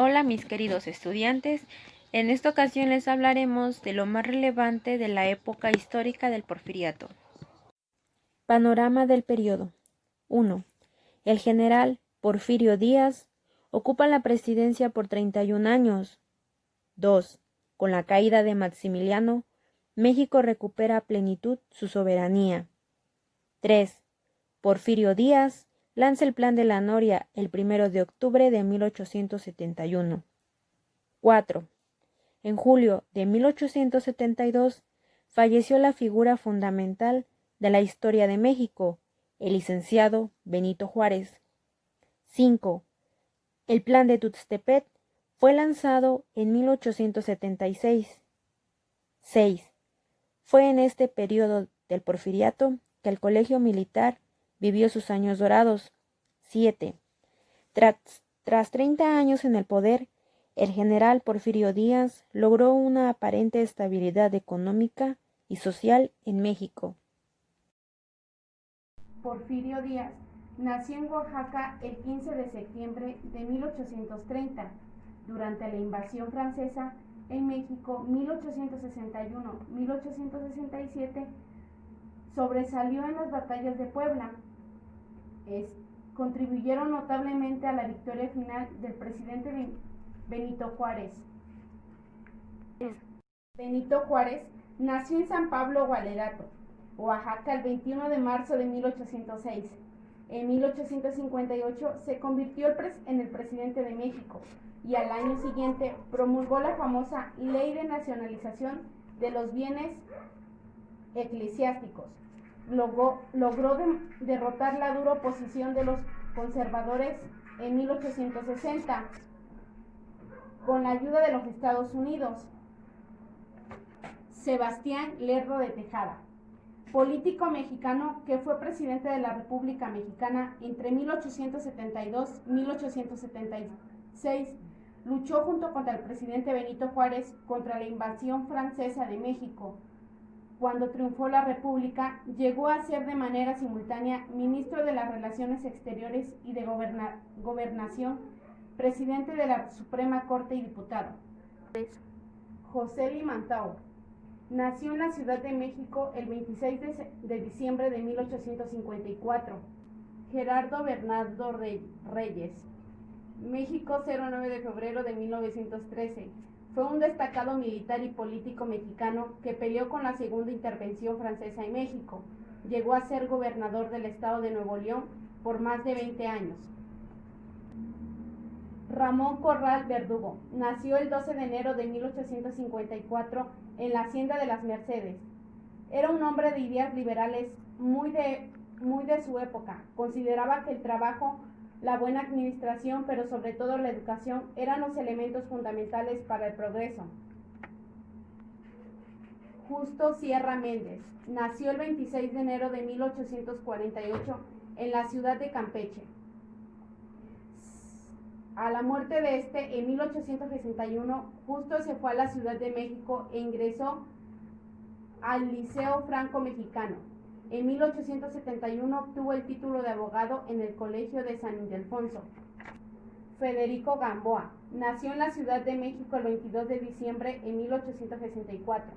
Hola mis queridos estudiantes, en esta ocasión les hablaremos de lo más relevante de la época histórica del Porfiriato. Panorama del periodo. 1. El general Porfirio Díaz ocupa la presidencia por 31 años. 2. Con la caída de Maximiliano, México recupera a plenitud su soberanía. 3. Porfirio Díaz lanza el Plan de la Noria el 1 de octubre de 1871. 4. En julio de 1872 falleció la figura fundamental de la historia de México, el licenciado Benito Juárez. 5. El Plan de Tuxtepec fue lanzado en 1876. 6. Fue en este periodo del Porfiriato que el Colegio Militar vivió sus años dorados. 7. Tras 30 años en el poder, el general Porfirio Díaz logró una aparente estabilidad económica y social en México. Porfirio Díaz nació en Oaxaca el 15 de septiembre de 1830, durante la invasión francesa en México 1861-1867. Sobresalió en las batallas de Puebla. Contribuyeron notablemente a la victoria final del presidente Benito Juárez. Benito Juárez nació en San Pablo Gualerato, Oaxaca, el 21 de marzo de 1806. En 1858 se convirtió en el presidente de México y al año siguiente promulgó la famosa Ley de Nacionalización de los Bienes Eclesiásticos. Logró derrotar la dura oposición de los conservadores en 1860 con la ayuda de los Estados Unidos. Sebastián Lerdo de Tejada, político mexicano que fue presidente de la República Mexicana entre 1872 y 1876, luchó junto contra el presidente Benito Juárez contra la invasión francesa de México. Cuando triunfó la República, llegó a ser de manera simultánea ministro de las Relaciones Exteriores y de Gobernación, presidente de la Suprema Corte y diputado. José Limantau nació en la Ciudad de México el 26 de diciembre de 1854. Gerardo Bernardo Reyes, México, 09 de febrero de 1913. Fue un destacado militar y político mexicano que peleó con la segunda intervención francesa en México. Llegó a ser gobernador del estado de Nuevo León por más de 20 años. Ramón Corral Verdugo nació el 12 de enero de 1854 en la Hacienda de las Mercedes. Era un hombre de ideas liberales muy de su época. Consideraba que el trabajo, la buena administración, pero sobre todo la educación, eran los elementos fundamentales para el progreso. Justo Sierra Méndez nació el 26 de enero de 1848 en la ciudad de Campeche. A la muerte de en 1861, Justo se fue a la Ciudad de México e ingresó al Liceo Franco-Mexicano. En 1871 obtuvo el título de abogado en el Colegio de San Ildefonso. Federico Gamboa nació en la Ciudad de México el 22 de diciembre de 1864.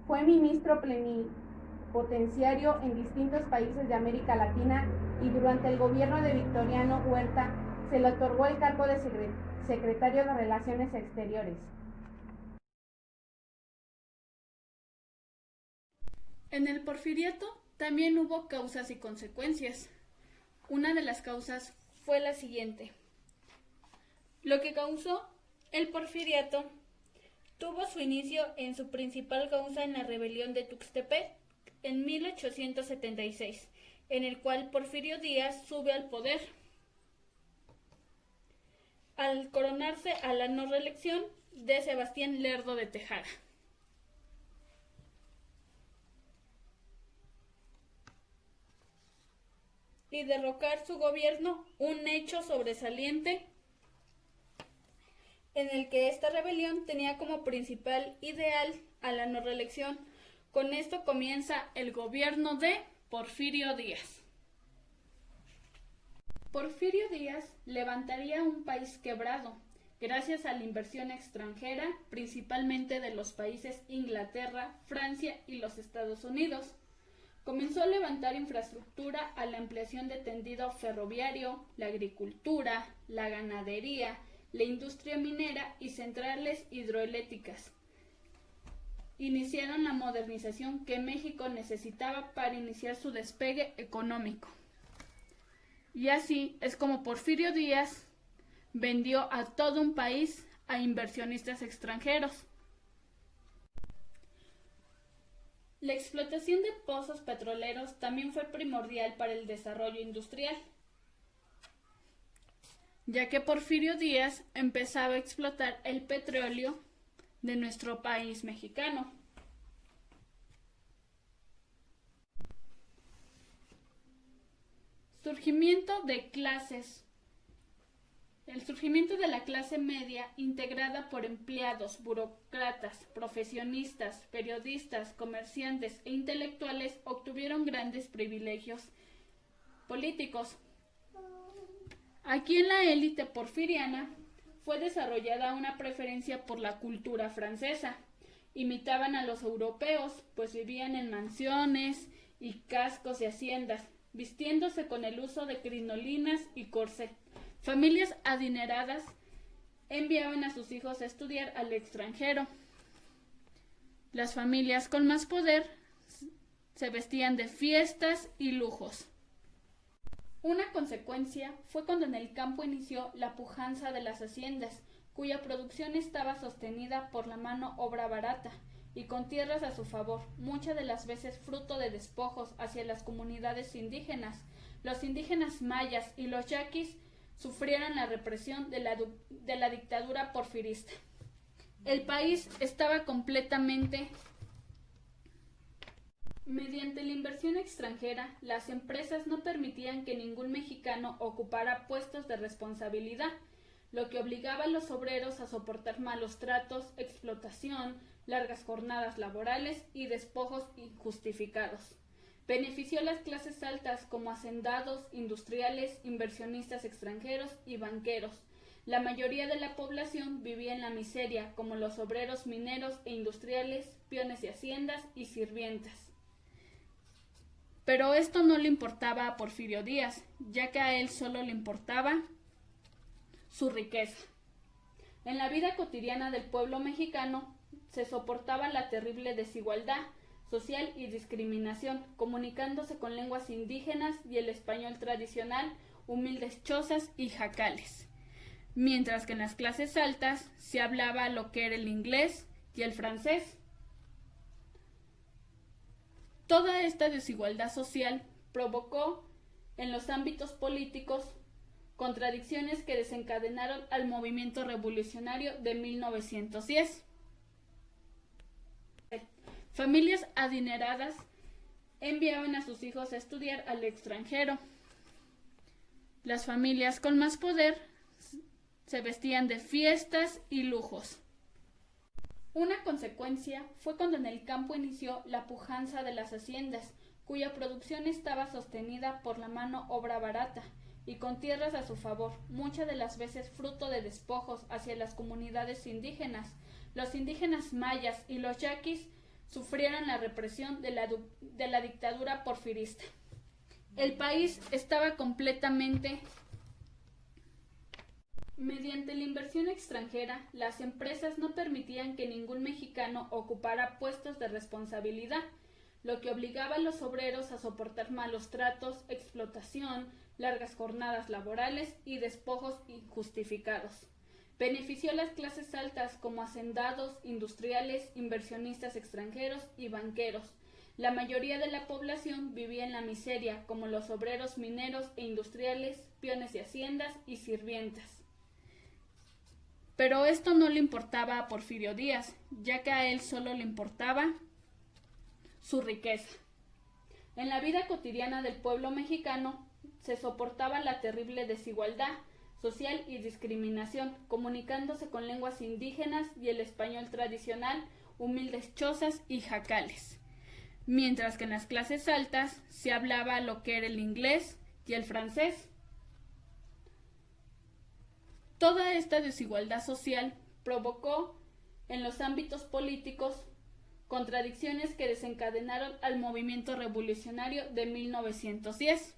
Fue ministro plenipotenciario en distintos países de América Latina y durante el gobierno de Victoriano Huerta se le otorgó el cargo de secretario de Relaciones Exteriores. En el Porfiriato también hubo causas y consecuencias. Una de las causas fue la siguiente. Lo que causó el Porfiriato tuvo su inicio en su principal causa en la rebelión de Tuxtepec en 1876, en el cual Porfirio Díaz sube al poder al coronarse a la no reelección de Sebastián Lerdo de Tejada. Y derrocar su gobierno, un hecho sobresaliente en el que esta rebelión tenía como principal ideal a la no reelección. Con esto comienza el gobierno de Porfirio Díaz. Porfirio Díaz levantaría un país quebrado, gracias a la inversión extranjera, principalmente de los países Inglaterra, Francia y los Estados Unidos. Comenzó a levantar infraestructura a la ampliación de tendido ferroviario, la agricultura, la ganadería, la industria minera y centrales hidroeléctricas. Iniciaron la modernización que México necesitaba para iniciar su despegue económico. Y así es como Porfirio Díaz vendió a todo un país a inversionistas extranjeros. La explotación de pozos petroleros también fue primordial para el desarrollo industrial, ya que Porfirio Díaz empezaba a explotar el petróleo de nuestro país mexicano. Surgimiento de clases. El surgimiento de la clase media, integrada por empleados, burócratas, profesionistas, periodistas, comerciantes e intelectuales, obtuvieron grandes privilegios políticos. Aquí en la élite porfiriana fue desarrollada una preferencia por la cultura francesa. Imitaban a los europeos, pues vivían en mansiones y cascos de haciendas, vistiéndose con el uso de crinolinas y corsé. Familias adineradas enviaban a sus hijos a estudiar al extranjero. Las familias con más poder se vestían de fiestas y lujos. Una consecuencia fue cuando en el campo inició la pujanza de las haciendas, cuya producción estaba sostenida por la mano obra barata y con tierras a su favor, muchas de las veces fruto de despojos hacia las comunidades indígenas. Los indígenas mayas y los yaquis sufrieron la represión de la dictadura porfirista. El país estaba completamente... Mediante la inversión extranjera, las empresas no permitían que ningún mexicano ocupara puestos de responsabilidad, lo que obligaba a los obreros a soportar malos tratos, explotación, largas jornadas laborales y despojos injustificados. Benefició a las clases altas como hacendados, industriales, inversionistas extranjeros y banqueros. La mayoría de la población vivía en la miseria, como los obreros mineros e industriales, peones de haciendas y sirvientas. Pero esto no le importaba a Porfirio Díaz, ya que a él solo le importaba su riqueza. En la vida cotidiana del pueblo mexicano se soportaba la terrible desigualdad social y discriminación, comunicándose con lenguas indígenas y el español tradicional, humildes chozas y jacales, mientras que en las clases altas se hablaba lo que era el inglés y el francés. Toda esta desigualdad social provocó en los ámbitos políticos contradicciones que desencadenaron al movimiento revolucionario de 1910. Familias adineradas enviaban a sus hijos a estudiar al extranjero. Las familias con más poder se vestían de fiestas y lujos. Una consecuencia fue cuando en el campo inició la pujanza de las haciendas, cuya producción estaba sostenida por la mano obra barata y con tierras a su favor, muchas de las veces fruto de despojos hacia las comunidades indígenas. Los indígenas mayas y los yaquis sufrieron la represión de la dictadura porfirista. El país estaba completamente... Mediante la inversión extranjera, las empresas no permitían que ningún mexicano ocupara puestos de responsabilidad, lo que obligaba a los obreros a soportar malos tratos, explotación, largas jornadas laborales y despojos injustificados. Benefició a las clases altas como hacendados, industriales, inversionistas extranjeros y banqueros. La mayoría de la población vivía en la miseria, como los obreros mineros e industriales, peones de haciendas y sirvientas. Pero esto no le importaba a Porfirio Díaz, ya que a él solo le importaba su riqueza. En la vida cotidiana del pueblo mexicano se soportaba la terrible desigualdad social y discriminación, comunicándose con lenguas indígenas y el español tradicional, humildes chozas y jacales, mientras que en las clases altas se hablaba lo que era el inglés y el francés. Toda esta desigualdad social provocó en los ámbitos políticos contradicciones que desencadenaron al movimiento revolucionario de 1910.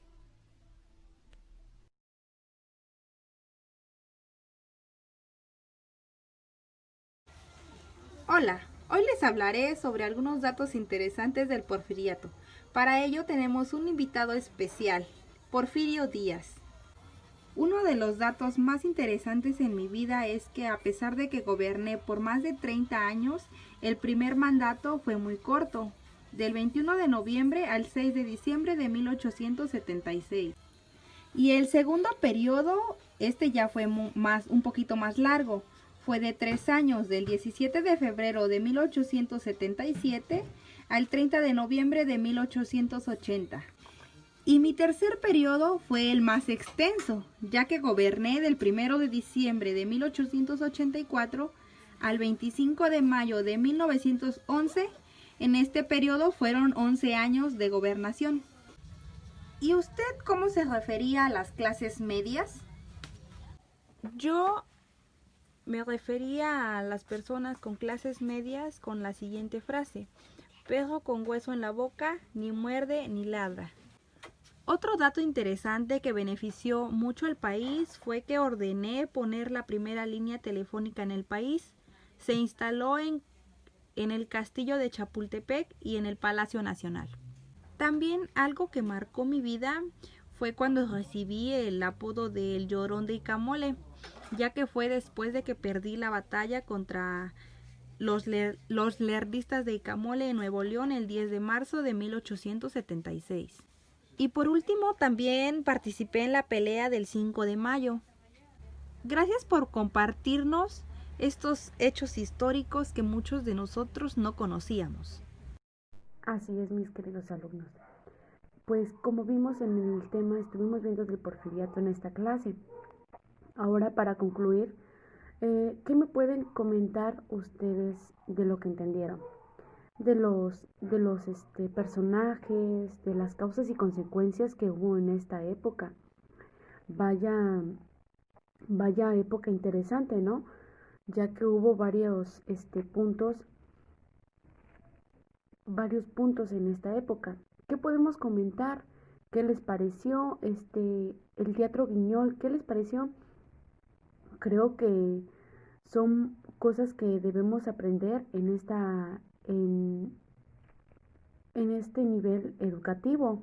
Hola, hoy les hablaré sobre algunos datos interesantes del Porfiriato. Para ello tenemos un invitado especial, Porfirio Díaz. Uno de los datos más interesantes en mi vida es que a pesar de que goberné por más de 30 años, el primer mandato fue muy corto, del 21 de noviembre al 6 de diciembre de 1876. Y el segundo periodo, ya fue un poquito más largo, fue de 3 años, del 17 de febrero de 1877 al 30 de noviembre de 1880. Y mi tercer periodo fue el más extenso, ya que goberné del 1 de diciembre de 1884 al 25 de mayo de 1911. En este periodo fueron 11 años de gobernación. ¿Y usted cómo se refería a las clases medias? Yo me refería a las personas con clases medias con la siguiente frase: perro con hueso en la boca, ni muerde ni ladra. Otro dato interesante que benefició mucho al país fue que ordené poner la primera línea telefónica en el país. Se instaló en el castillo de Chapultepec y en el Palacio Nacional. También algo que marcó mi vida fue cuando recibí el apodo de El Llorón de Icamole, ya que fue después de que perdí la batalla contra los leerdistas de Icamole en Nuevo León el 10 de marzo de 1876. Y por último, también participé en la pelea del 5 de mayo. Gracias por compartirnos estos hechos históricos que muchos de nosotros no conocíamos. Así es, mis queridos alumnos. Pues como vimos en el tema, estuvimos viendo del Porfiriato en esta clase. Ahora, para concluir, ¿qué me pueden comentar ustedes de lo que entendieron? De los personajes, de las causas y consecuencias que hubo en esta época. Vaya época interesante, ¿no? Ya que hubo varios puntos en esta época. ¿Qué podemos comentar? ¿Qué les pareció el Teatro Guiñol? ¿Qué les pareció? Creo que son cosas que debemos aprender en este nivel educativo.